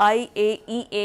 IAEA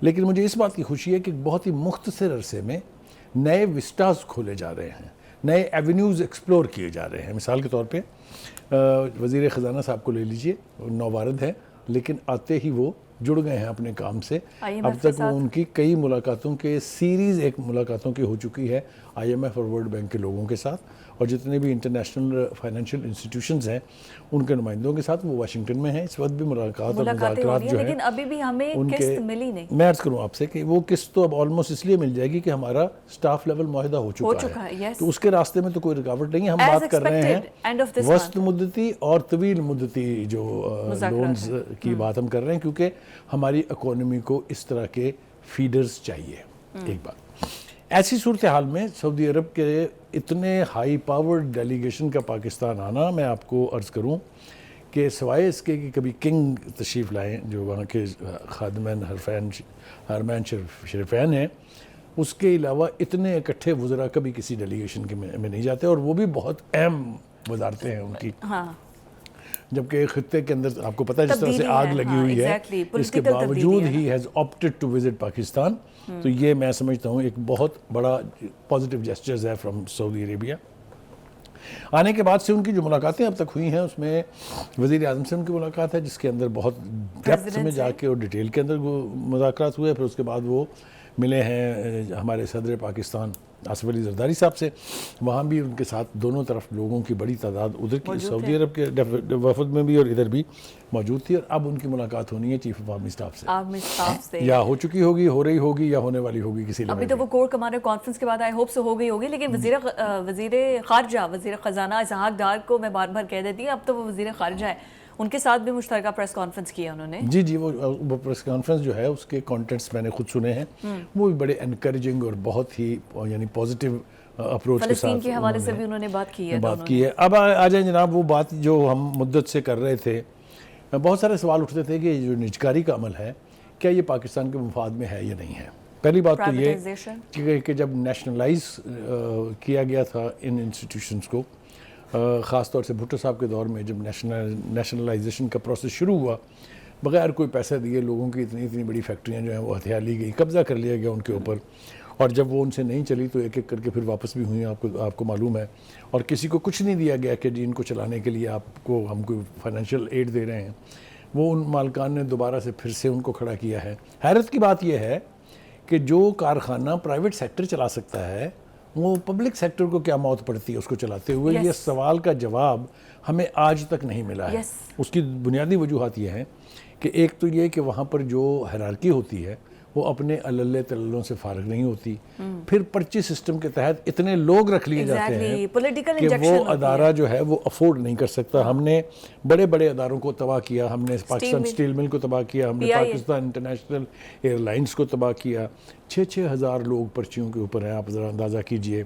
لیکن مجھے اس بات کی خوشی ہے کہ بہت ہی مختصر عرصے میں نئے وسٹاز کھولے جا رہے ہیں, نئے ایونیوز ایکسپلور کیے جا رہے ہیں. مثال کے طور پہ وزیر خزانہ صاحب کو لے لیجئے, نوبارد ہیں لیکن آتے ہی وہ جڑ گئے ہیں اپنے کام سے. اب تک وہ ان کی کئی ملاقاتوں کے سیریز ایک ملاقاتوں کی ہو چکی ہے آئی ایم ایف اور ورلڈ بینک کے لوگوں کے ساتھ, اور جتنے بھی انٹرنیشنل فائنینشیل انسٹیٹیوشنز ہیں ان کے نمائندوں کے ساتھ وہ واشنگٹن میں ہیں اس وقت بھی. ملاقات اور مذاکرات جو ہیں لیکن ابھی بھی ہمیں قسط ملی نہیں. میں عرض کروں آپ سے کہ وہ قسط تو اب آلموسٹ اس لیے مل جائے گی کہ ہمارا سٹاف لیول معاہدہ ہو چکا ہے, تو اس کے راستے میں تو کوئی رکاوٹ نہیں ہے. ہم بات کر رہے ہیں وسط مدتی اور طویل مدتی جو لونز کی بات ہم کر رہے ہیں, کیونکہ ہماری اکانومی کو اس طرح کے فیڈرز چاہیے. ایک بات ایسی صورتحال میں سعودی عرب کے اتنے ہائی پاورڈ ڈیلیگیشن کا پاکستان آنا, میں آپ کو عرض کروں کہ سوائے اس کے کہ کبھی کنگ تشریف لائیں جو وہاں کے خادمین حرمین شریفین ہیں, اس کے علاوہ اتنے اکٹھے وزراء کبھی کسی ڈیلیگیشن کے میں نہیں جاتے, اور وہ بھی بہت اہم وزارتیں ہیں ان کی. جبکہ ایک خطے کے اندر آپ کو پتہ ہے جس طرح سے آگ لگی ہوئی ہے, اس کے باوجود he has opted to visit Pakistan. تو یہ میں سمجھتا ہوں ایک بہت بڑا پازیٹیو جیسچرز ہے فرام سعودی عربیہ. آنے کے بعد سے ان کی جو ملاقاتیں اب تک ہوئی ہیں اس میں وزیر اعظم سے ان کی ملاقات ہے جس کے اندر بہت ڈیپتھ میں جا کے اور ڈیٹیل کے اندر مذاکرات ہوئے. پھر اس کے بعد وہ ملے ہیں ہمارے صدر پاکستان آصف علی زرداری صاحب سے, وہاں بھی ان کے ساتھ دونوں طرف لوگوں کی بڑی تعداد ادھر کی سعودی عرب کے وفد میں بھی اور ادھر بھی موجود تھی. اور اب ان کی ملاقات ہونی ہے چیف آف آرمی اسٹاف سے, یا ہو چکی ہوگی, ہو رہی ہوگی, یا ہونے والی ہوگی کسی لیول. ابھی تو وہ کور کمانڈر کانفرنس کے بعد آئی ہوپ سے ہو گئی ہوگی, لیکن وزیر خارجہ وزیر خزانہ اسحاق ڈار کو میں بار بار کہہ دیتی ہوں, اب تو وہ وزیر خارجہ ہے, ان کے ساتھ بھی مشترکہ پریس کانفرنس کیا انہوں نے. جی وہ پریس کانفرنس جو ہے اس کے کانٹینٹس میں نے خود سنے ہیں, وہ بھی بڑے انکریجنگ اور بہت ہی یعنی پازیٹیو اپروچ کے ساتھ فلسطین کے حوالے سے بھی انہوں نے بات کی ہے. اب آ جائیں جناب وہ بات جو ہم مدت سے کر رہے تھے, بہت سارے سوال اٹھتے تھے کہ جو نجکاری کا عمل ہے کیا یہ پاکستان کے مفاد میں ہے یا نہیں ہے. پہلی بات تو یہ کہ جب نیشنلائز کیا گیا تھا ان انسٹیٹیوشنز کو, خاص طور سے بھٹو صاحب کے دور میں جب نیشنلائزیشن کا پروسیس شروع ہوا, بغیر کوئی پیسہ دیے لوگوں کی اتنی بڑی فیکٹریاں جو ہیں وہ ہتھیار لی گئی, قبضہ کر لیا گیا ان کے اوپر, اور جب وہ ان سے نہیں چلی تو ایک ایک کر کے پھر واپس بھی ہوئی, آپ کو معلوم ہے. اور کسی کو کچھ نہیں دیا گیا کہ جی ان کو چلانے کے لیے ہم کوئی فائنینشیل ایڈ دے رہے ہیں. وہ ان مالکان نے دوبارہ سے پھر سے ان کو کھڑا کیا ہے. حیرت کی بات یہ ہے کہ جو کارخانہ پرائیویٹ سیکٹر چلا سکتا ہے وہ پبلک سیکٹر کو کیا موت پڑتی ہے اس کو چلاتے ہوئے. یہ سوال کا جواب ہمیں آج تک نہیں ملا ہے. اس کی بنیادی وجوہات یہ ہیں کہ ایک تو یہ کہ وہاں پر جو ہیرارکی ہوتی ہے وہ اپنے عللے تللوں سے فارغ نہیں ہوتی, پھر پرچی سسٹم کے تحت اتنے لوگ رکھ لیے جاتے ہیں کہ وہ ادارہ جو ہے وہ افورڈ نہیں کر سکتا. ہم نے بڑے بڑے اداروں کو تباہ کیا, ہم نے پاکستان اسٹیل مل کو تباہ کیا, ہم نے پاکستان انٹرنیشنل ایئر لائنز کو تباہ کیا. 6,000 لوگ پرچیوں کے اوپر ہیں, آپ ذرا اندازہ کیجئے.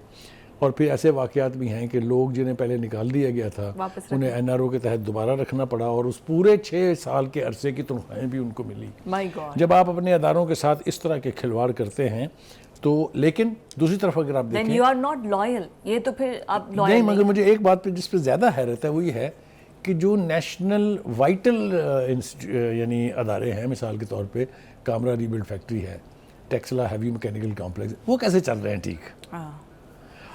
اور پھر ایسے واقعات بھی ہیں کہ لوگ جنہیں پہلے نکال دیا گیا تھا انہیں این آر او کے تحت دوبارہ رکھنا پڑا, اور اس پورے 6 سال کے عرصے کی تنخواہیں بھی ان کو ملی. جب آپ اپنے اداروں کے ساتھ اس طرح کے کھلواڑ کرتے ہیں تو, لیکن دوسری طرف اگر آپ دیکھیں you are not loyal, یہ تو پھر آپ loyal نہیں. مگر مجھے ایک بات پہ جس پہ زیادہ حیرت ہے وہ یہ ہے کہ جو نیشنل وائٹل یعنی ادارے ہیں, مثال کے طور پہ کامرا ری بلڈ فیکٹری ہے, ٹیکسلا ہیوی میکینیکل کمپلیکس, وہ کیسے چل رہے ہیں ٹھیک.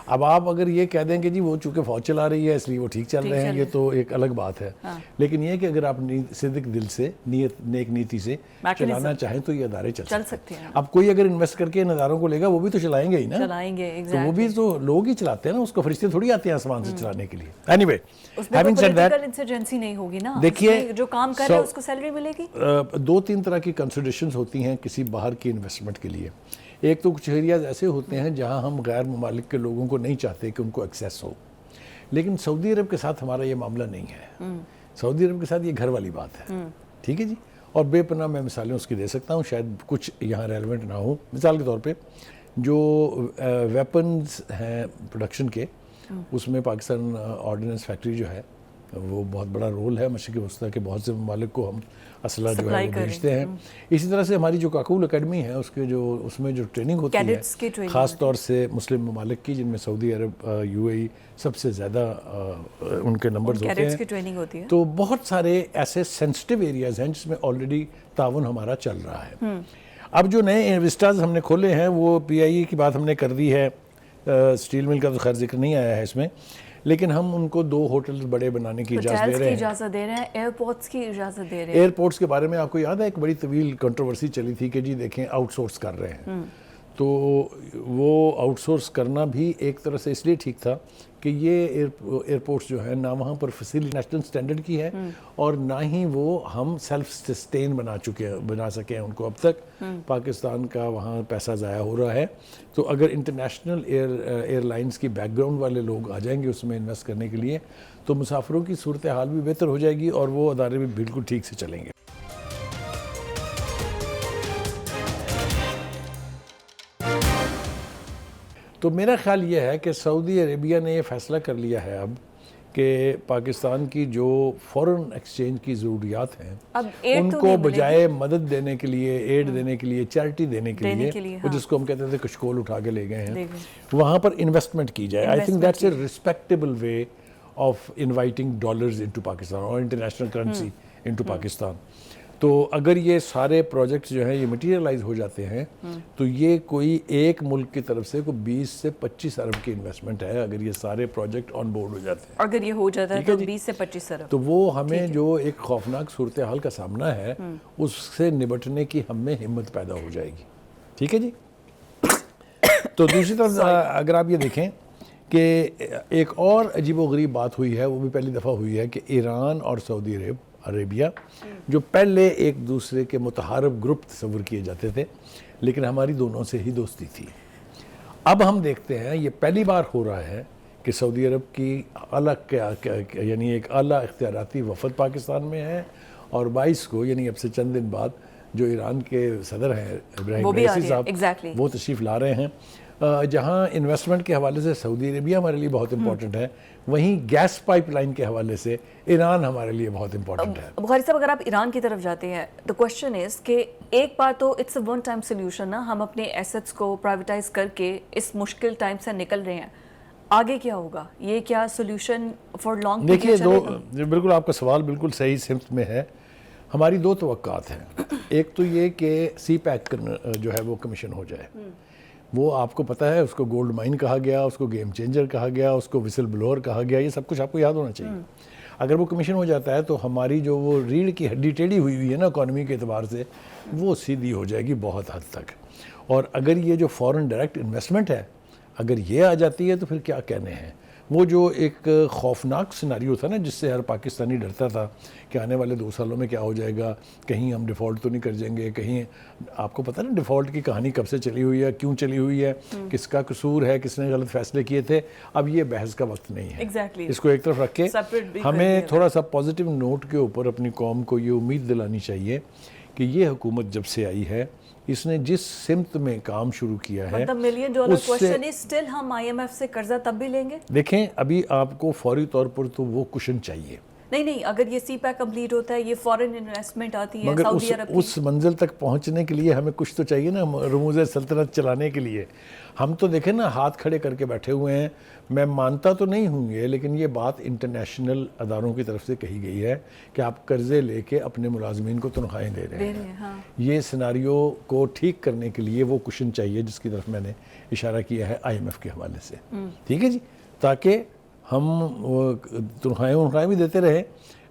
اب آپ اگر یہ کہہ دیں کہ جی وہ چونکہ فوج چلا رہی ہے اس لیے وہ ٹھیک چل رہے ہیں, یہ تو ایک الگ بات ہے. لیکن یہ کہ اگر آپ صدق دل سے نیک نیتی سے چلانا چاہیں تو یہ ادارے چل سکتے ہیں. اب کوئی اگر انویسٹ کر کے ان اداروں کو لے گا وہ بھی تو چلائیں گے ہی نا, تو وہ بھی تو لوگ ہی چلاتے ہیں نا, اس کو فرشتے تھوڑی آتے ہیں آسمان سے چلانے کے لیے. Any way having said that insurgency نہیں ہوگی نا, دیکھیے جو کام کر رہے ہیں اس کو سیلری ملے گی. 2-3 طرح کی کنسیڈریشنز ہوتی ہیں کسی باہر کی انویسٹمنٹ کے لیے. ایک تو کچھ ایریاز ایسے ہوتے ہیں جہاں ہم غیر ممالک کے لوگوں کو نہیں چاہتے کہ ان کو ایکسیس ہو, لیکن سعودی عرب کے ساتھ ہمارا یہ معاملہ نہیں ہے. سعودی عرب کے ساتھ یہ گھر والی بات ہے, ٹھیک ہے جی. اور بے پناہ میں مثالیں اس کی دے سکتا ہوں, شاید کچھ یہاں ریلیونٹ نہ ہو. مثال کے طور پہ جو ویپنز ہیں پروڈکشن کے, اس میں پاکستان آرڈیننس فیکٹری جو ہے وہ بہت بڑا رول ہے. مشرق وسطیٰ کے بہت سے ممالک کو ہم اسلحہ جو ہے وہ بھیجتے ہیں. اسی طرح سے ہماری جو کاکول اکیڈمی ہے اس میں جو ٹریننگ ہوتی ہے خاص طور سے مسلم ممالک کی, جن میں سعودی عرب, یو اے ای سب سے زیادہ ان کے نمبرز ہوتے ہیں, تو بہت سارے ایسے سینسٹیو ایریاز ہیں جس میں آلریڈی تعاون ہمارا چل رہا ہے. اب جو نئے وسٹاز ہم نے کھولے ہیں وہ پی آئی اے کی بات ہم نے کر دی ہے، اسٹیل مل کا تو خیر ذکر نہیں آیا ہے اس میں، لیکن ہم ان کو 2 ہوٹلز بڑے بنانے کی اجازت دے رہے ہیں، اجازت دے رہے ہیں، ایئرپورٹس کی اجازت دے رہے ہیں۔ ایئرپورٹس کے بارے میں آپ کو یاد ہے ایک بڑی طویل کنٹروورسی چلی تھی کہ جی دیکھیں آؤٹ سورس کر رہے ہیں، تو وہ آؤٹ سورس کرنا بھی ایک طرح سے اس لیے ٹھیک تھا کہ یہ ایئرپورٹس جو ہے نہ وہاں پر فیسیلٹی نیشنل سٹینڈرڈ کی ہے اور نہ ہی وہ ہم سیلف سسٹین بنا سکے ہیں ان کو، اب تک پاکستان کا وہاں پیسہ ضائع ہو رہا ہے۔ تو اگر انٹرنیشنل ایئر لائنز کی بیک گراؤنڈ والے لوگ آ جائیں گے اس میں انویسٹ کرنے کے لیے تو مسافروں کی صورتحال بھی بہتر ہو جائے گی اور وہ ادارے بھی بالکل ٹھیک سے چلیں گے۔ تو میرا خیال یہ ہے کہ سعودی عربیہ نے یہ فیصلہ کر لیا ہے اب کہ پاکستان کی جو فورن ایکسچینج کی ضروریات ہیں ان کو بجائے مدد دینے کے لیے، ایڈ دینے کے لیے، چیریٹی دینے کے لیے، وہ جس کو ہم کہتے تھے کشکول اٹھا کے لے گئے ہیں، وہاں پر انویسٹمنٹ کی جائے۔ I think that's a respectable way of inviting dollars into Pakistan اور انٹرنیشنل کرنسی انٹو پاکستان۔ تو اگر یہ سارے پروجیکٹس جو ہیں یہ مٹیریلائز ہو جاتے ہیں تو یہ کوئی ایک ملک کی طرف سے کوئی 20 سے 25 ارب کی انویسٹمنٹ ہے اگر یہ سارے پروجیکٹ آن بورڈ ہو جاتے ہیں، اگر یہ ہو جاتا ہے تو 20 سے 25 ارب، تو وہ ہمیں جو ایک خوفناک صورتحال کا سامنا ہے اس سے نبٹنے کی ہم میں ہمت پیدا ہو جائے گی۔ ٹھیک ہے جی۔ تو دوسری طرف اگر آپ یہ دیکھیں کہ ایک اور عجیب و غریب بات ہوئی ہے، وہ بھی پہلی دفعہ ہوئی ہے کہ ایران اور سعودی عربیہ جو پہلے ایک دوسرے کے متحارب گروپ تصور کیے جاتے تھے لیکن ہماری دونوں سے ہی دوستی تھی، اب ہم دیکھتے ہیں یہ پہلی بار ہو رہا ہے کہ سعودی عرب کی یعنی ایک اعلیٰ اختیاراتی وفد پاکستان میں ہے اور 22 کو یعنی اب سے چند دن بعد جو ایران کے صدر ہیں ابراہیم رئیسی صاحب وہ تشریف لا رہے ہیں۔ جہاں انویسٹمنٹ کے حوالے سے سعودی عربیہ ہمارے لیے بہت امپورٹنٹ ہے، وہیں گیس پائپ لائن کے حوالے سے ایران ہمارے لیے بہت امپورٹنٹ ہے۔ بخاری صاحب اگر آپ ایران کی طرف جاتے ہیں تو کوشچن از کہ ایک بار تو it's a one time solution نا، ہم اپنے ایسٹس کو پرائیویٹائز کر کے اس مشکل ٹائم سے نکل رہے ہیں، آگے کیا ہوگا؟ یہ کیا سولوشن فار لانگ دیکھیے بالکل آپ کا سوال بالکل صحیح سمت میں ہے۔ ہماری 2 توقعات ہیں، ایک تو یہ کہ سی پیک جو ہے وہ کمیشن ہو جائے، وہ آپ کو پتہ ہے اس کو گولڈ مائن کہا گیا، اس کو گیم چینجر کہا گیا، اس کو وسل بلور کہا گیا، یہ سب کچھ آپ کو یاد ہونا چاہیے۔ اگر وہ کمیشن ہو جاتا ہے تو ہماری جو وہ ریڑھ کی ہڈی ٹیڑھی ہوئی ہے نا اکانومی کے اعتبار سے وہ سیدھی ہو جائے گی بہت حد تک، اور اگر یہ جو فورن ڈائریکٹ انویسٹمنٹ ہے اگر یہ آ جاتی ہے تو پھر کیا کہنے ہیں۔ وہ جو ایک خوفناک سیناریو تھا نا جس سے ہر پاکستانی ڈرتا تھا کہ آنے والے 2 سالوں میں کیا ہو جائے گا، کہیں ہم ڈیفالٹ تو نہیں کر جائیں گے، کہیں آپ کو پتہ نا ڈیفالٹ کی کہانی کب سے چلی ہوئی ہے، کیوں چلی ہوئی ہے، کس کا قصور ہے، کس نے غلط فیصلے کیے تھے، اب یہ بحث کا وقت نہیں ہے۔ اس کو ایک طرف رکھ کے ہمیں تھوڑا سا پازیٹیو نوٹ کے اوپر اپنی قوم کو یہ امید دلانی چاہیے کہ یہ حکومت جب سے آئی ہے اس نے جس سمت میں کام شروع کیا ہے $1 ملین کوشچن is still ہم آئی ایم ایف سے قرضہ تب بھی لیں گے؟ دیکھیں ابھی آپ کو فوری طور پر تو وہ کشن چاہیے، نہیں اگر یہ سی پیک کمپلیٹ ہوتا ہے یہ فورن انویسٹمنٹ آتی ہے مگر سعودی عرب کی، اس منزل تک پہنچنے کے لیے ہمیں کچھ تو چاہیے نا رموز سلطنت چلانے کے لیے۔ ہم تو دیکھیں نا ہاتھ کھڑے کر کے بیٹھے ہوئے ہیں، میں مانتا تو نہیں ہوں گے لیکن یہ بات انٹرنیشنل اداروں کی طرف سے کہی گئی ہے کہ آپ قرضے لے کے اپنے ملازمین کو تنخواہیں دے رہے ہیں۔ یہ سیناریو کو ٹھیک کرنے کے لیے وہ کشن چاہیے جس کی طرف میں نے اشارہ کیا ہے آئی ایم ایف کے حوالے سے، ٹھیک ہے جی، تاکہ ہم تنخواہیں بھی دیتے رہیں،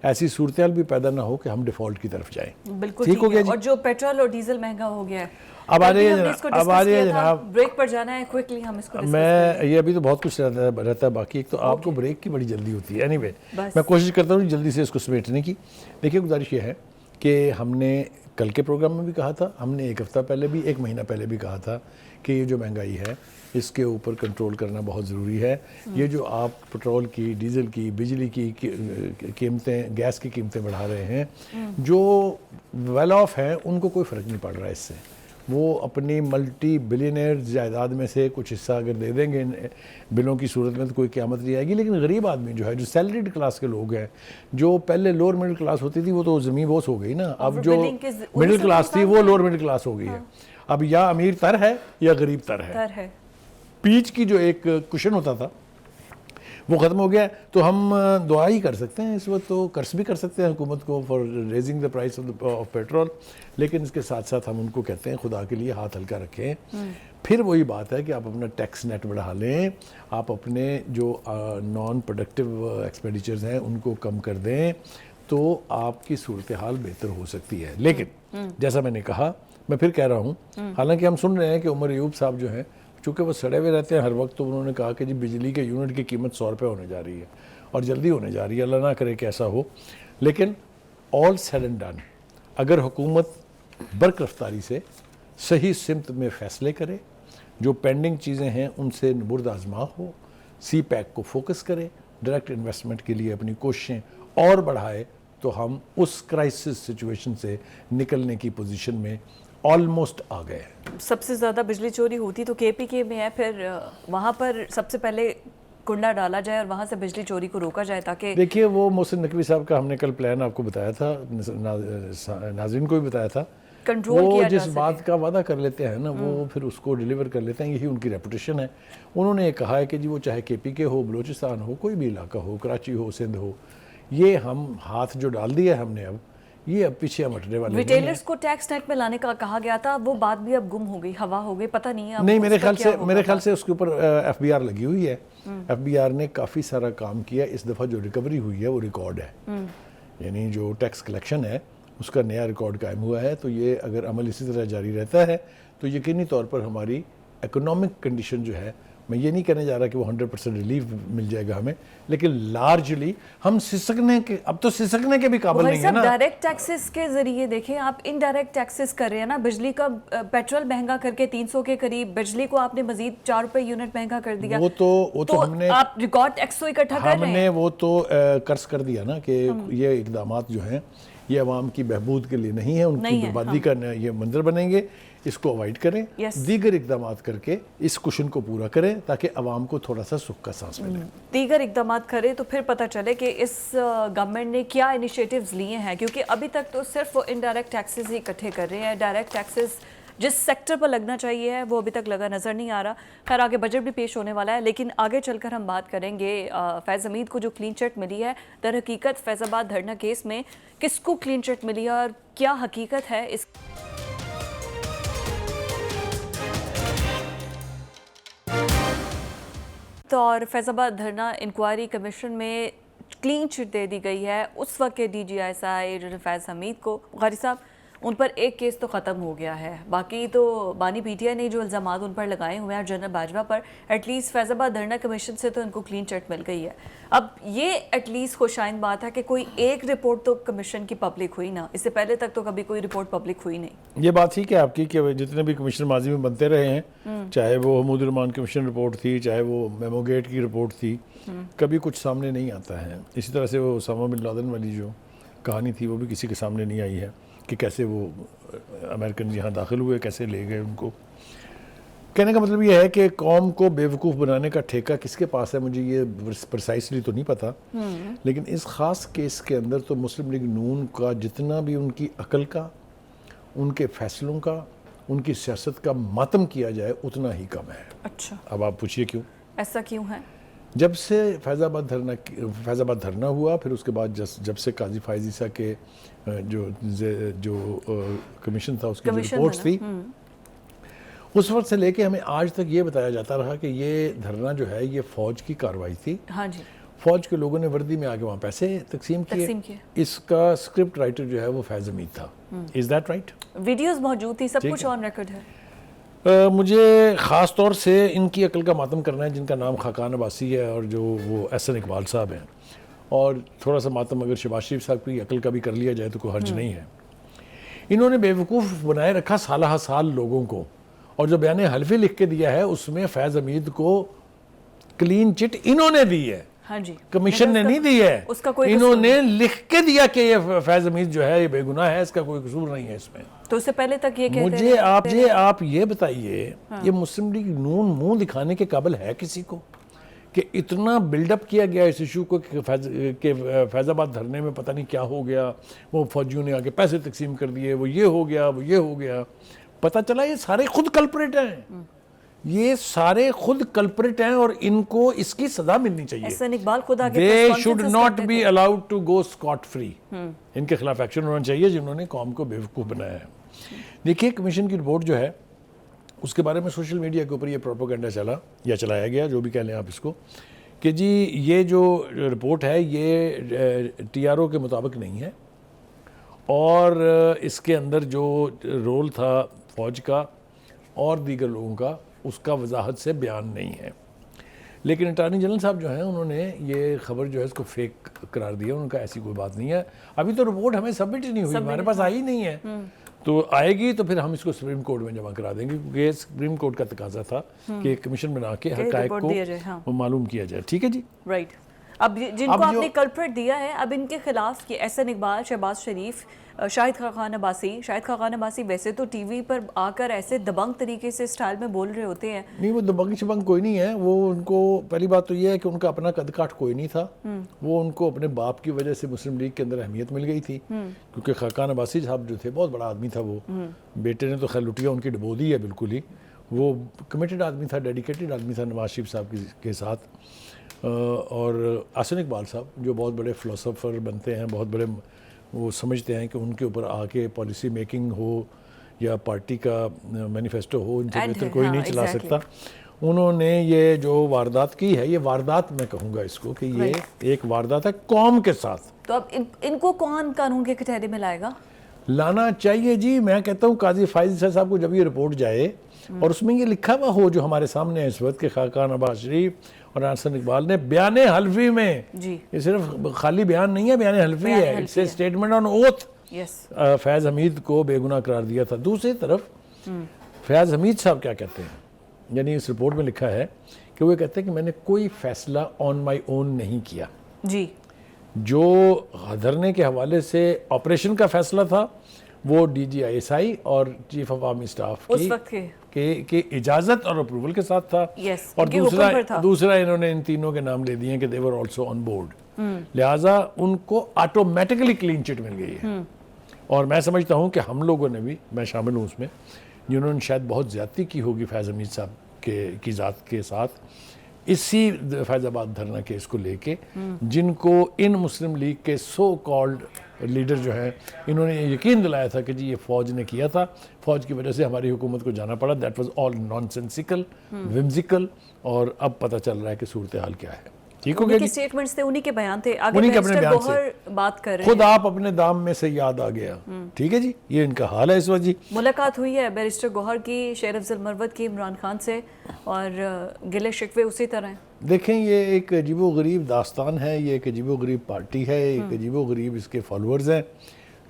ایسی صورتحال بھی پیدا نہ ہو کہ ہم ڈیفالٹ کی طرف جائیں۔ بالکل ٹھیک ہے، اور جو پیٹرول اور ڈیزل مہنگا ہو گیا ہے اب آ رہی ہے جناب، بریک پر جانا ہے کوئکلی ہم اس کو میں یہ ابھی تو بہت کچھ رہتا ہے باقی، ایک تو آپ کو بریک کی بڑی جلدی ہوتی ہے، اینی وے میں کوشش کرتا ہوں جلدی سے اس کو سمیٹنے کی۔ دیکھیے گزارش یہ ہے کہ ہم نے کل کے پروگرام میں بھی کہا تھا، ہم نے 1 ہفتہ پہلے بھی 1 مہینہ پہلے بھی کہا تھا کہ یہ جو مہنگائی ہے اس کے اوپر کنٹرول کرنا بہت ضروری ہے۔ یہ جو آپ پٹرول کی، ڈیزل کی، بجلی کی قیمتیں، گیس کی قیمتیں بڑھا رہے ہیں، جو ویل آف ہیں ان کو کوئی فرق نہیں پڑ رہا ہے اس سے، وہ اپنی ملٹی بلینئر جائیداد میں سے کچھ حصہ اگر دے دیں گے بلوں کی صورت میں تو کوئی قیامت نہیں آئے گی، لیکن غریب آدمی جو ہے، جو سیلریڈ کلاس کے لوگ ہیں، جو پہلے لوور مڈل کلاس ہوتی تھی وہ تو زمین بوس ہو گئی نا، اب جو مڈل کلاس تھی وہ لوور مڈل کلاس ہو گئی ہے، اب یا امیر تر ہے یا غریب تر ہے۔ پیچ کی جو ایک کشن ہوتا تھا وہ ختم ہو گیا ہے تو ہم دعا ہی کر سکتے ہیں اس وقت, تو قرض بھی کر سکتے ہیں حکومت کو for raising the price of petrol, لیکن اس کے ساتھ ساتھ ہم ان کو کہتے ہیں خدا کے لیے ہاتھ ہلکا رکھیں. پھر وہی بات ہے کہ آپ اپنا ٹیکس نیٹ بڑھا لیں, آپ اپنے جو نان پروڈکٹیو ایکسپینڈیچرز ہیں ان کو کم کر دیں, تو آپ کی صورتحال بہتر ہو سکتی ہے. لیکن جیسا میں نے کہا, میں پھر کہہ رہا ہوں, حالانکہ ہم سن رہے ہیں کہ عمر ایوب صاحب جو ہیں چونکہ وہ سڑے ہوئے رہتے ہیں ہر وقت, تو انہوں نے کہا کہ جی بجلی کے یونٹ کی قیمت 100 روپے ہونے جا رہی ہے اور جلدی ہونے جا رہی ہے, اللہ نہ کرے کہ ایسا ہو. لیکن آل سیڈ اینڈ ڈن, اگر حکومت برق رفتاری سے صحیح سمت میں فیصلے کرے, جو پینڈنگ چیزیں ہیں ان سے نبرد آزما ہو, سی پیک کو فوکس کرے, ڈائریکٹ انویسٹمنٹ کے لیے اپنی کوششیں اور بڑھائے, تو ہم اس کرائسس سچویشن سے نکلنے کی پوزیشن میں آلموسٹ آ گئے ہیں. سب سے زیادہ بجلی چوری ہوتی تو KPK میں ہے, پھر وہاں پر سب سے پہلے کنڈا ڈالا جائے اور وہاں سے بجلی چوری کو روکا جائے تاکہ دیکھیے وہ محسن نقوی صاحب کا ہم نے کل پلان آپ کو بتایا تھا, ناظرین کو بھی بتایا تھا, کنٹرول وہ کیا جا جس سکے. بات کا وعدہ کر لیتے ہیں نا وہ پھر اس کو ڈیلیور کر لیتے ہیں, یہی ان کی ریپوٹیشن ہے. انہوں نے یہ کہا ہے کہ جی وہ چاہے KPK ہو, بلوچستان ہو, کوئی بھی علاقہ ہو, کراچی ہو, سندھ ہو, یہ ہم ہاتھ جو ڈال دیا ہم نے, اب یہ اب پیچھے ہم ہٹنے والے نہیں ہیں. ریٹیلرز کو ٹیکس نیٹ میں لانے کا کہا گیا تھا, وہ بات بھی اب گم ہو گئی, ہوا ہو گئی, پتہ نہیں اب نہیں, اس کا کیا ہوگا. میرے خیال سے اس کے اوپر FBR لگی ہوئی ہے. FBR نے کافی سارا کام کیا. اس دفعہ جو ریکوری ہوئی ہے وہ ریکارڈ ہے, یعنی جو ٹیکس کلیکشن ہے اس کا نیا ریکارڈ قائم ہوا ہے. تو یہ اگر عمل اسی طرح جاری رہتا ہے تو یقینی طور پر ہماری اکنامک کنڈیشن جو ہے, میں یہ نہیں کہنے جا رہا کہ وہ 100% ریلیف مل جائے گا ہمیں, لیکن لارجلی ہم سسکنے کے, اب تو سسکنے کے بھی قابل نہیں ہے نا. ڈائریکٹ ٹیکسز کے ذریعے دیکھیں آپ, انڈائریکٹ ٹیکسز کر رہے ہیں نا, بجلی کا پیٹرول مہنگا کر کے 300 کے قریب, بجلی کو آپ نے مزید 4 روپے یونٹ مہنگا کر دیا. وہ تو ہم نے, آپ ریکارڈ ٹیکس تو اکٹھا کر رہے ہیں. ہم نے وہ تو قرض کر دیا نا کہ یہ اقدامات جو ہیں یہ عوام کی بہبود کے لیے نہیں ہے, ان کی بربادی کا یہ منظر بنیں گے, اس کو اوائڈ کریں, دیگر اقدامات کر کے اس کوشن کو پورا کریں تاکہ عوام کو تھوڑا سا سکھ کا سانس ملے. دیگر اقدامات کریں تو پھر پتہ چلے کہ اس گورنمنٹ نے کیا انیشیٹیوز لیے ہیں, کیونکہ ابھی تک تو صرف وہ انڈائریکٹ ٹیکسز ہی اکٹھے کر رہے ہیں. ڈائریکٹ ٹیکسز جس سیکٹر پر لگنا چاہیے ہے وہ ابھی تک لگا نظر نہیں آ رہا. خیر آگے بجٹ بھی پیش ہونے والا ہے, لیکن آگے چل کر ہم بات کریں گے فیض حمید کو جو کلین چٹ ملی ہے. در حقیقت فیض آباد دھرنا کیس میں کس کو کلین چٹ ملی ہے اور کیا حقیقت ہے اس اور فیض آباد دھرنا انکوائری کمیشن میں کلین چٹ دے دی گئی ہے اس وقت کے DGI جنرل فیض حمید کو. غاری صاحب, ان پر ایک کیس تو ختم ہو گیا ہے, باقی تو بانی PTI نے جو الزامات ان پر لگائے ہوئے ہیں جنرل باجوہ پر, ایٹ لیسٹ فیض آباد دھرنا کمیشن سے تو ان کو کلین چٹ مل گئی ہے. اب یہ ایٹ لیسٹ خوشائند بات ہے کہ کوئی ایک رپورٹ تو کمیشن کی پبلک ہوئی نا, اس سے پہلے تک تو کبھی کوئی رپورٹ پبلک ہوئی نہیں. یہ بات ٹھیک ہے آپ کی کہ جتنے بھی کمیشن ماضی میں بنتے رہے ہیں, چاہے وہ حمود الرحمان کمیشن رپورٹ تھی, چاہے وہ میمو گیٹ کی رپورٹ تھی, کبھی کچھ سامنے نہیں آتا ہے. اسی طرح سے وہ اسامہ بن لادن والی جو کہانی تھی وہ بھی کسی کے سامنے نہیں آئی ہے کہ کیسے وہ امریکن یہاں داخل ہوئے, کیسے لے گئے ان کو. کہنے کا مطلب یہ ہے کہ قوم کو بیوقوف بنانے کا ٹھیکہ کس کے پاس ہے, مجھے یہ پرسائسلی تو نہیں پتا, لیکن اس خاص کیس کے اندر تو مسلم لیگ نون کا جتنا بھی ان کی عقل کا, ان کے فیصلوں کا, ان کی سیاست کا ماتم کیا جائے اتنا ہی کم ہے. اچھا, اب آپ پوچھئے کیوں؟ ایسا کیوں ہے؟ جب سے فیض آباد دھرنا ہوا, پھر اس کے بعد جب سے قاضی فائز عیسیٰ کے جو کمیشن تھا اس کی جو رپورٹس تھی, اس وقت سے لے کے ہمیں آج تک یہ بتایا جاتا رہا کہ یہ دھرنا جو ہے یہ فوج کی کارروائی تھی. ہاں جی, فوج کے لوگوں نے وردی میں آگے وہاں پیسے تقسیم کیے. اس کا سکرپٹ رائٹر جو ہے وہ فیض حمید تھا. Is that right? ویڈیوز موجود تھی, سب کچھ آن ریکارڈ ہے. مجھے خاص طور سے ان کی عقل کا ماتم کرنا ہے جن کا نام خاقان عباسی ہے اور جو وہ احسن اقبال صاحب ہیں, اور تھوڑا سا ماتم اگر شہباز شریف صاحب کی عقل کا بھی کر لیا جائے تو کوئی حرج نہیں ہے. انہوں نے بیوقوف بنائے رکھا سالہ سال لوگوں کو, اور جو بیان حلفی لکھ کے دیا ہے اس میں فیض حمید کو کلین چٹ انہوں نے دی ہے. ہاں جی, کمیشن نے نہیں دی ہے, انہوں نے لکھ کے دیا کہ یہ فیض حمید جو ہے یہ بے گناہ ہے, اس کا کوئی قصور نہیں ہے اس میں. تو اس سے پہلے تک یہ کہتے مجھے آپ یہ بتائیے, یہ مسلم لیگ نون منہ دکھانے کے قابل ہے کسی کو کہ اتنا بلڈ اپ کیا گیا اس ایشو کو کہ فیض آباد دھرنے میں پتہ نہیں کیا ہو گیا, وہ فوجیوں نے آگے پیسے تقسیم کر دیے, وہ یہ ہو گیا, وہ یہ ہو گیا. پتہ چلا یہ سارے خود کلپریٹ ہیں, یہ سارے خود کلپریٹ ہیں اور ان کو اس کی سزا ملنی چاہیے. احسن اقبال خود آگے They should not be allowed to go scot free. ان کے خلاف ایکشن ہونا چاہیے جنہوں نے قوم کو بیوقوف بنایا ہے. دیکھیے کمیشن کی رپورٹ جو ہے اس کے بارے میں سوشل میڈیا کے اوپر یہ پروپیگنڈا چلایا گیا, جو بھی کہہ لیں آپ اس کو, کہ جی یہ جو رپورٹ ہے یہ ٹی آر او کے مطابق نہیں ہے اور اس کے اندر جو رول تھا فوج کا اور دیگر لوگوں کا اس کا وضاحت سے بیان نہیں ہے. لیکن اٹارنی جنرل صاحب جو ہیں انہوں نے یہ خبر جو ہے اس کو فیک قرار دیا. ان کا ایسی کوئی بات نہیں ہے. ابھی تو رپورٹ ہمیں سبمٹ ہی نہیں ہوئی, ہمارے پاس آئی نہیں ہے. تو آئے گی تو پھر ہم اس کو سپریم کورٹ میں جمع کرا دیں گے, کیونکہ سپریم کورٹ کا تقاضا تھا کہ ایک کمیشن بنا کے حقائق کو معلوم کیا جائے. ٹھیک ہے جی, رائٹ. اب جن کو آپ نے کلپریٹ دیا ہے, اب ان کے خلاف احسن اقبال, شہباز شریف, شاہد خاقان عباسی ویسے تو ٹی وی پر آ کر ایسے دبنگ طریقے سے اسٹائل میں بول رہے ہوتے ہیں. نہیں, وہ دبنگ شبنگ کوئی نہیں ہے. وہ ان کو پہلی بات تو یہ ہے کہ ان کا اپنا قد کاٹ کوئی نہیں تھا. وہ ان کو اپنے باپ کی وجہ سے مسلم لیگ کے اندر اہمیت مل گئی تھی, کیونکہ خاقان عباسی صاحب جو تھے بہت بڑا آدمی تھا. وہ بیٹے نے تو خیر لٹیا ان کی ڈبو دی ہے بالکل ہی. وہ کمیٹڈ آدمی تھا, ڈیڈیکیٹڈ آدمی تھا نواز شریف صاحب کے ساتھ. اور احسن اقبال صاحب جو بہت بڑے فلسفر بنتے ہیں, بہت بڑے, وہ سمجھتے ہیں کہ ان کے اوپر آ کے پالیسی میکنگ ہو یا پارٹی کا مینیفیسٹو ہو, ان سے بہتر کوئی نہیں چلا سکتا. انہوں نے یہ جو واردات کی ہے, یہ واردات میں کہوں گا اس کو کہ یہ ایک واردات ہے قوم کے ساتھ. تو اب ان کو کون قانون کے کٹہرے میں لائے گا؟ لانا چاہیے جی. میں کہتا ہوں قاضی فائز صاحب کو جب یہ رپورٹ جائے اور اس میں یہ لکھا ہوا ہو جو ہمارے سامنے ہے اس وقت کہ خاقان عباس شریف اور احسن اقبال نے بیان حلفی میں, یہ صرف خالی بیان نہیں ہے, بیان حلفی ہے, it's a statement on oath, Fayyaz Hameed کو بے گناہ قرار دیا تھا. دوسری طرف فیاض حمید صاحب کیا کہتے ہیں, یعنی اس رپورٹ میں لکھا ہے کہ وہ کہتے ہیں کہ میں نے کوئی فیصلہ آن مائی اون نہیں کیا. جی, جو دھرنے کے حوالے سے آپریشن کا فیصلہ تھا وہ D G I S I اور چیف آف آرمی اسٹاف کی اجازت اور اپروول کے ساتھ تھا. اور دوسرا انہوں نے ان تینوں کے نام لے دیے کہ they were also on board. لہٰذا ان کو آٹومیٹکلی کلین چٹ مل گئی ہے. اور میں سمجھتا ہوں کہ ہم لوگوں نے بھی, میں شامل ہوں اس میں, جنہوں نے شاید بہت زیادتی کی ہوگی فیض حمید صاحب کی ذات کے ساتھ اسی فیض آباد دھرنا کیس کو لے کے, جن کو ان مسلم لیگ کے سو کالڈ لیڈر جو ہیں انہوں نے یقین دلایا تھا کہ جی یہ فوج نے کیا تھا, فوج کی وجہ سے ہماری حکومت کو جانا پڑا. That was all nonsensical, whimsical, اور اب پتہ چل رہا ہے کہ صورتحال کیا ہے. ٹھیک ہو گیا, انہی کے سٹیٹمنٹس تھے, انہی کے بیان تھے, آگے بیرسٹر گوہر بات کر رہے ہیں, خود آپ اپنے دام میں سے یاد آ گیا. ٹھیک ہے جی, یہ ان کا حال ہے اس وقت. جی, ملاقات ہوئی ہے بیرسٹر گوہر کی شیر افضل مروت کی عمران خان سے, اور گلے شکوے اسی طرح ہیں. دیکھیں یہ ایک عجیب و غریب داستان ہے, یہ ایک عجیب و غریب پارٹی ہے, ایک عجیب و غریب اس کے فالورز ہیں.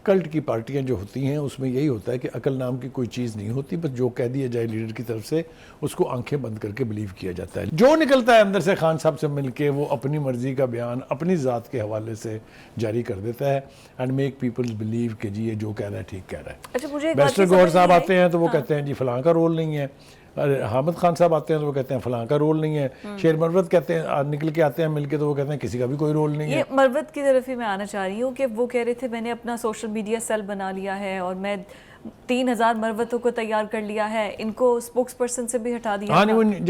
کلٹ کی پارٹیاں جو ہوتی ہیں اس میں یہی ہوتا ہے کہ عقل نام کی کوئی چیز نہیں ہوتی, بس جو کہہ دیا جائے لیڈر کی طرف سے اس کو آنکھیں بند کر کے بلیو کیا جاتا ہے. جو نکلتا ہے اندر سے خان صاحب سے مل کے وہ اپنی مرضی کا بیان اپنی ذات کے حوالے سے جاری کر دیتا ہے اینڈ میک پیپل بلیو کہ جی یہ جو کہہ رہا ہے ٹھیک کہہ رہا ہے. اچھا, مجھے بیرسٹر گوہر صاحب آتے ہیں تو وہ کہتے ہیں جی فلاں کا رول نہیں ہے. حامد خان صاحب آتے ہیں تو وہ کہتے ہیں فلاں کا رول نہیں ہے. شیر مروت کہتے ہیں, نکل کے آتے ہیں مل کے, تو وہ کہتے ہیں کسی کا بھی کوئی رول نہیں ہے. یہ مروت کی طرف ہی میں آنا چاہ رہی ہوں کہ وہ کہہ رہے تھے میں نے اپنا سوشل میڈیا سیل بنا لیا ہے اور میں 3000 مروتوں کو تیار کر لیا ہے, ان کو اسپوکس پرسن سے بھی ہٹا دیا. ہاں نہیں,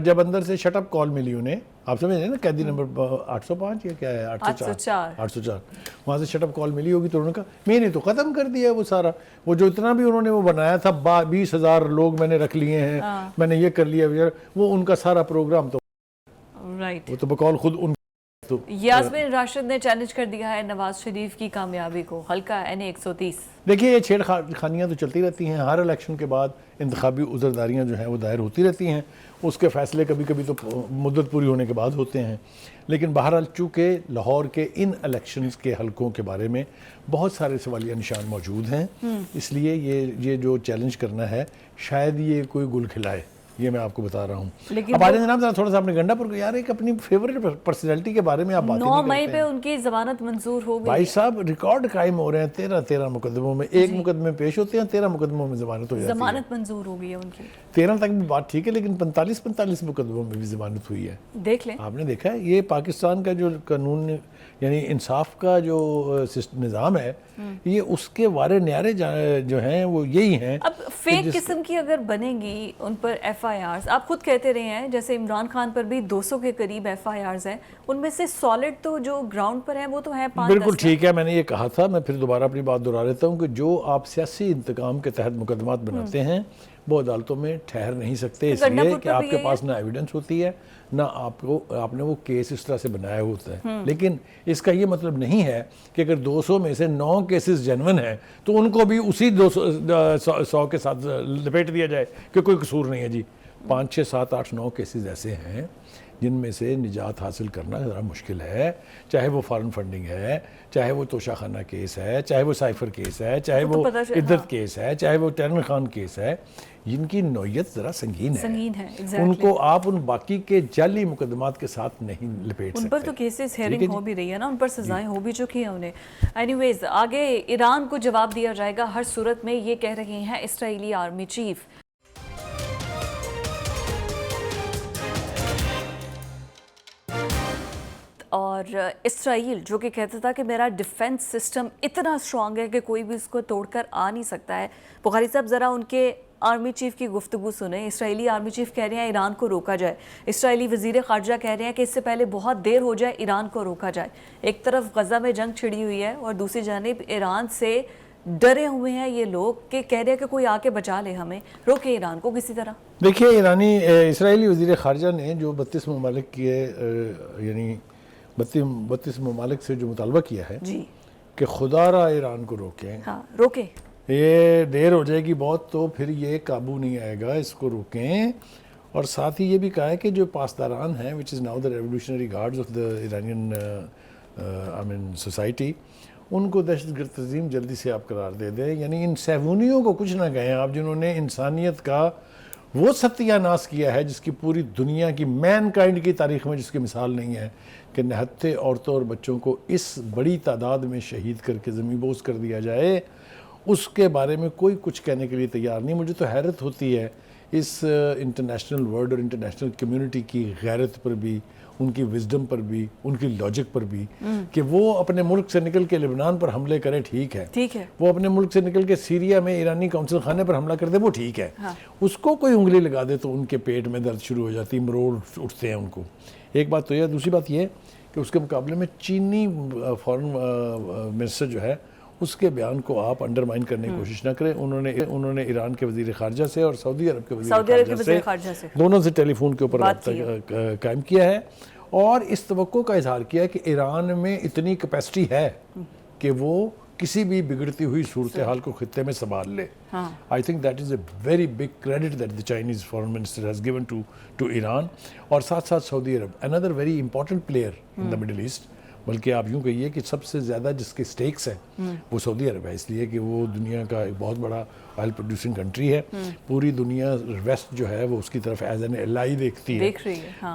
جب اندر سے شٹ اپ کال ملی انہیں, آپ سمجھ رہے ہیں نا, قیدی نمبر 805 یا کیا ہے 804 وہاں سے شٹ اپ کال ملی ہوگی, تو انہوں نے کہا میں نے تو ختم کر دیا وہ سارا, وہ جو اتنا بھی انہوں نے وہ بنایا تھا 20,000 لوگ میں نے رکھ لیے ہیں, میں نے یہ کر لیا, وہ ان کا سارا پروگرام تو وہ تو بقول خود ان. یاسمین راشد نے چیلنج کر دیا ہے نواز شریف کی کامیابی کو, حلقہ این 130. دیکھیے یہ چھیڑ خانیاں تو چلتی رہتی ہیں, ہر الیکشن کے بعد انتخابی عذرداریاں جو ہیں وہ دائر ہوتی رہتی ہیں, اس کے فیصلے کبھی کبھی تو مدت پوری ہونے کے بعد ہوتے ہیں. لیکن بہرحال چونکہ لاہور کے ان الیکشنز کے حلقوں کے بارے میں بہت سارے سوالیہ نشان موجود ہیں, اس لیے یہ جو چیلنج کرنا ہے شاید یہ کوئی گل کھلائے, یہ میں آپ کو بتا رہا ہوں. اب آج جناب تھوڑا سا اپنے گنڈا پر یار ایک اپنی فیورٹ پرسنالٹی کے بارے میں آپ باتیں 9 مئی پہ ان کی ضمانت منظور ہو گئی. بھائی صاحب ریکارڈ قائم ہو رہے ہیں 13 مقدموں میں, ایک مقدمے پیش ہوتے ہیں 13 مقدموں میں ضمانت ہو جاتی ہے. ضمانت منظور ہو گئی ہے ان کی. 13 تک بھی بات ٹھیک ہے, لیکن 45 مقدموں میں بھی ضمانت ہوئی ہے. دیکھ لیں, آپ نے دیکھا ہے یہ پاکستان کا جو قانون یعنی انصاف کا جو نظام ہے, یہ اس کے وارے نیارے جو ہیں وہ یہی ہیں. اب فیک قسم کی اگر بنیں گی ان پر ایف آئی آرز، آپ خود کہتے رہے ہیں جیسے عمران خان پر بھی 200 کے قریب ایف آئی آرز ہیں، ان میں سے سالڈ تو جو گراؤنڈ پر ہیں وہ تو ہیں 5-10۔ بالکل ٹھیک ہے، میں نے یہ کہا تھا، میں پھر دوبارہ اپنی بات دہرا لیتا ہوں کہ جو آپ سیاسی انتقام کے تحت مقدمات بناتے ہیں وہ عدالتوں میں ٹھہر نہیں سکتے، اس لیے کہ آپ کے پاس نہ ایویڈنس ہوتی ہے، نہ آپ نے وہ کیس اس طرح سے بنایا ہوتا ہے۔ لیکن اس کا یہ مطلب نہیں ہے کہ اگر 200 میں سے 9 کیسز جینون ہیں تو ان کو بھی اسی 100 کے ساتھ لپیٹ دیا جائے کہ کوئی قصور نہیں ہے جی۔ 5 6 7 8 9 کیسز ایسے ہیں جن میں سے نجات حاصل کرنا ذرا مشکل ہے، چاہے وہ فارن فنڈنگ ہے، چاہے وہ توشہ خانہ کیس ہے، چاہے وہ سائفر کیس ہے، چاہے وہ عدت کیس ہے، چاہے وہ ٹیرن خان کیس ہے، جن کی نوعیت ذرا سنگین ہے، ان کو آپ ان باقی کے جعلی مقدمات کے ساتھ نہیں لپیٹ سکتے۔ ان پر تو کیسز ہیئرنگ ہو بھی رہی ہے نا، ان پر سزائیں ہو بھی چکی ہیں انہیں۔ اینی ویز آگے ایران کو جواب دیا جائے گا ہر صورت میں، یہ کہہ رہے ہیں اسرائیلی آرمی چیف۔ اور اسرائیل جو کہ کہتا تھا کہ میرا ڈیفنس سسٹم اتنا اسٹرانگ ہے کہ کوئی بھی اس کو توڑ کر آ نہیں سکتا ہے۔ بخاری صاحب ذرا ان کے آرمی چیف کی گفتگو سنیں۔ اسرائیلی آرمی چیف کہہ رہے ہیں ایران کو روکا جائے، اسرائیلی وزیر خارجہ کہہ رہے ہیں کہ اس سے پہلے بہت دیر ہو جائے، ایران کو روکا جائے۔ ایک طرف غزہ میں جنگ چھڑی ہوئی ہے اور دوسری جانب ایران سے ڈرے ہوئے ہیں یہ لوگ کہ کہہ رہے ہیں کہ کوئی آ کے بچا لے ہمیں، روکے ایران کو کسی طرح۔ دیکھیے اسرائیلی وزیر خارجہ نے جو 32 ممالک کے یعنی 32 ممالک سے جو مطالبہ کیا ہے جی کہ خدا را ایران کو روکیں، ہاں روکے، یہ دیر ہو جائے گی بہت تو پھر یہ قابو نہیں آئے گا، اس کو روکیں۔ اور ساتھ ہی یہ بھی کہا ہے کہ جو پاسداران ہیں which is now the revolutionary guards of the Iranian society، ان کو دہشت گرد تنظیم جلدی سے آپ قرار دے دیں۔ یعنی ان صہیونیوں کو کچھ نہ کہیں آپ، جنہوں نے انسانیت کا وہ ستیہ ناس کیا ہے جس کی پوری دنیا کی مین کائنڈ کی تاریخ میں جس کی مثال نہیں ہے، کہ نہتے عورتوں اور بچوں کو اس بڑی تعداد میں شہید کر کے زمین بوس کر دیا جائے، اس کے بارے میں کوئی کچھ کہنے کے لیے تیار نہیں۔ مجھے تو حیرت ہوتی ہے اس انٹرنیشنل ورلڈ اور انٹرنیشنل کمیونٹی کی غیرت پر بھی، ان کی وزڈم پر بھی، ان کی لاجک پر بھی، کہ وہ اپنے ملک سے نکل کے لبنان پر حملے کرے، ٹھیک ہے، وہ اپنے ملک سے نکل کے سیریا میں ایرانی قونصل خانے پر حملہ کر دے، وہ ٹھیک ہے، اس کو کوئی انگلی لگا دے تو ان کے پیٹ میں درد شروع ہو جاتی، مروڑ اٹھتے ہیں ان کو۔ ایک بات تو یہ ہے، دوسری بات یہ کہ اس کے مقابلے میں چینی فارن منسٹر جو ہے اس کے بیان کو آپ انڈرمائن کرنے کی کوشش نہ کریں۔ انہوں نے ایران کے وزیر خارجہ سے اور سعودی عرب کے وزیر خارجہ سے دونوں سے ٹیلی فون کے اوپر رابطہ قائم کیا ہے، اور اس توقع کا اظہار کیا ہے کہ ایران میں اتنی کیپیسٹی ہے کہ وہ کسی بھی بگڑتی ہوئی صورتحال کو خطے میں سنبھال لے۔ I think that is a very big credit that the Chinese foreign minister has given to Iran، اور ساتھ ساتھ سعودی عرب another very important player in the Middle East، بلکہ آپ یوں کہیے کہ سب سے زیادہ جس کے سٹیکس ہیں وہ سعودی عرب ہے، اس لیے کہ وہ دنیا کا ایک بہت بڑا آئل پروڈیوسنگ کنٹری ہے، پوری دنیا ویسٹ جو ہے وہ اس کی طرف ایز این ایلائی دیکھتی ہے،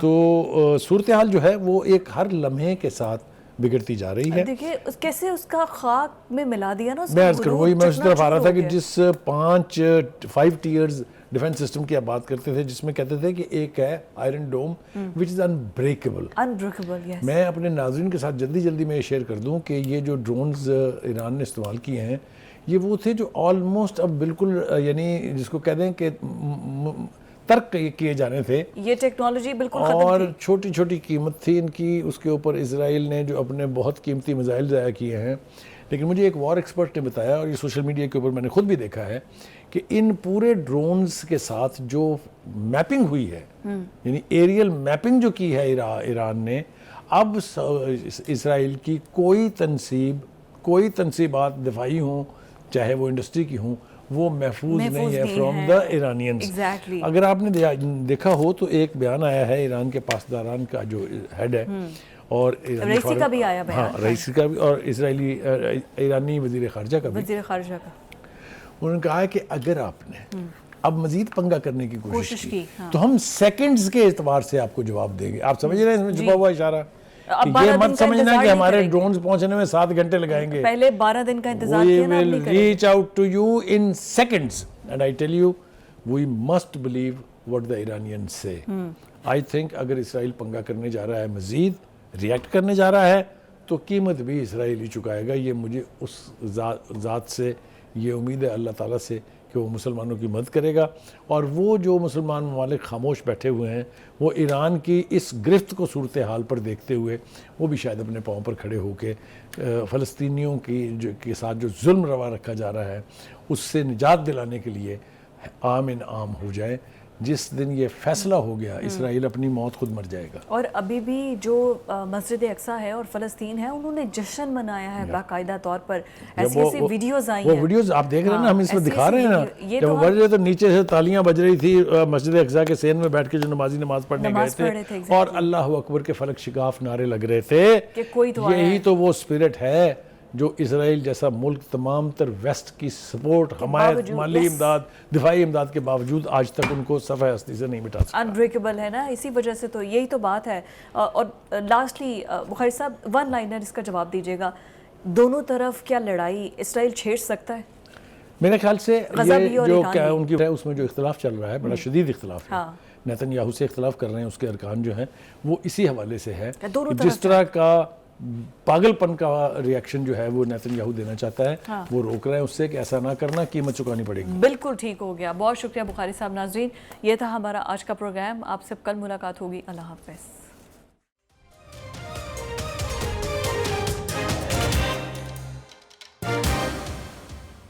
تو صورتحال جو ہے وہ ایک ہر لمحے کے ساتھ بگڑتی جا رہی ہے۔ دیکھیں کیسے اس کا خاک میں ملا دیا نا، میں عرض کروں وہی میں اس طرف آ رہا تھا کہ جس 5 ٹیئرز ڈیفنس سسٹم کی آپ بات کرتے تھے، جس میں کہتے تھے کہ ایک ہے آئرن ڈوم وچ از انبریکیبل۔ میں اپنے ناظرین کے ساتھ جلدی میں یہ شیئر کر دوں کہ یہ جو ڈرونز ایران نے استعمال کیے ہیں یہ وہ تھے جو آلموسٹ اب بالکل یعنی جس کو کہہ دیں کہ ترک کیے جانے تھے، یہ ٹیکنالوجی بالکل ختم تھی، اور چھوٹی قیمت تھی ان کی، اس کے اوپر اسرائیل نے جو اپنے بہت قیمتی میزائل ضائع کیے ہیں۔ لیکن مجھے ایک وار ایکسپرٹ نے بتایا، اور یہ سوشل میڈیا کے اوپر میں نے خود بھی دیکھا ہے، کہ ان پورے ڈرونز کے ساتھ جو میپنگ ہوئی ہے، یعنی ایریل میپنگ جو کی ہے ایران نے، اب اسرائیل کی کوئی تنصیبات دفاعی ہوں چاہے وہ انڈسٹری کی ہوں، وہ محفوظ نہیں ہے فرام دا ایرانینز۔ اگر آپ نے دیکھا ہو تو ایک بیان آیا ہے ایران کے پاسداران کا جو ہیڈ ہے، اور رئیسی کا بھی آیا بیان، ہاں رئیسی کا بھی، اور ایرانی وزیر خارجہ کا بھی، انہوں نے کہا ہے کہ اگر آپ نے اب مزید پنگا کرنے کی کوشش کی تو ہم سیکنڈز کے اعتبار سے آپ کو جواب دیں گے۔ آپ سمجھ رہے ہیں اس میں چھپا ہوا اشارہ؟ یہ مت سمجھنا کہ ہمارے ڈرونز پہنچنے میں 7 گھنٹے لگائیں گے، پہلے 12 دن کا انتظار کیا نا، we will reach out to you in seconds and I tell you we must believe what the Iranians say۔ I think اگر اسرائیل پنگا کرنے جا رہا ہے، مزید ریئیکٹ کرنے جا رہا ہے، تو قیمت بھی اسرائیل ہی چکائے گا۔ یہ مجھے اس ذات سے یہ امید ہے، اللہ تعالیٰ سے، کہ وہ مسلمانوں کی مدد کرے گا، اور وہ جو مسلمان ممالک خاموش بیٹھے ہوئے ہیں وہ ایران کی اس گرفت کو صورتحال پر دیکھتے ہوئے وہ بھی شاید اپنے پاؤں پر کھڑے ہو کے فلسطینیوں کے ساتھ جو ظلم روا رکھا جا رہا ہے اس سے نجات دلانے کے لیے عام انعام ہو جائے۔ جس دن یہ فیصلہ ہو گیا اسرائیل اپنی موت خود مر جائے گا۔ اور ابھی بھی جو مسجد اقصیٰ ہے اور فلسطین ہے انہوں نے جشن منایا ہے باقاعدہ طور پر، ایسی ایسی ویڈیوز آئی ہیں، وہ ویڈیوز آپ دیکھ رہے ہیں نا، ہم اس میں دکھا رہے ہیں نا، یہ جب وہ بڑھ رہے تو نیچے سے تالیاں بج رہی تھی مسجد اقصیٰ کے سین میں بیٹھ کے جو نمازی نماز پڑھنے گئے تھے اور اللہ اکبر کے فلک شگاف نعرے لگ رہے تھے، یہی تو وہ اسپرٹ ہے جو اسرائیل جیسا ملک تمام تر ویسٹ کی سپورٹ، حمایت، مالی امداد، دفاعی امداد کے باوجود آج تک ان کو صفحہ ہستی سے نہیں مٹا سکتا۔ انبریکیبل ہے نا، اسی وجہ سے تو یہی تو بات ہے۔ اور لاسٹلی بخاری صاحب ون لائنر اس کا جواب دیجیے گا، دونوں طرف کیا لڑائی اسرائیل چھیڑ سکتا ہے؟ میرے خیال سے یہ جو ان کی اس میں جو اختلاف چل رہا ہے بڑا شدید اختلاف ہے، نیتن یاہو سے اختلاف کر رہے ہیں، اس کے ارکان جو ہیں وہ اسی حوالے سے ہے جس طرح کا پاگل پن کا ریاکشن جو ہے وہ نیتن یاہو دینا چاہتا ہے وہ روک رہے ہیں اس سے کہ ایسا نہ کرنا، قیمت چکانی پڑے گی۔ بالکل ٹھیک ہو گیا، بہت شکریہ بخاری صاحب۔ ناظرین یہ تھا ہمارا آج کا پروگرام، آپ سے کل ملاقات ہوگی، اللہ حافظ۔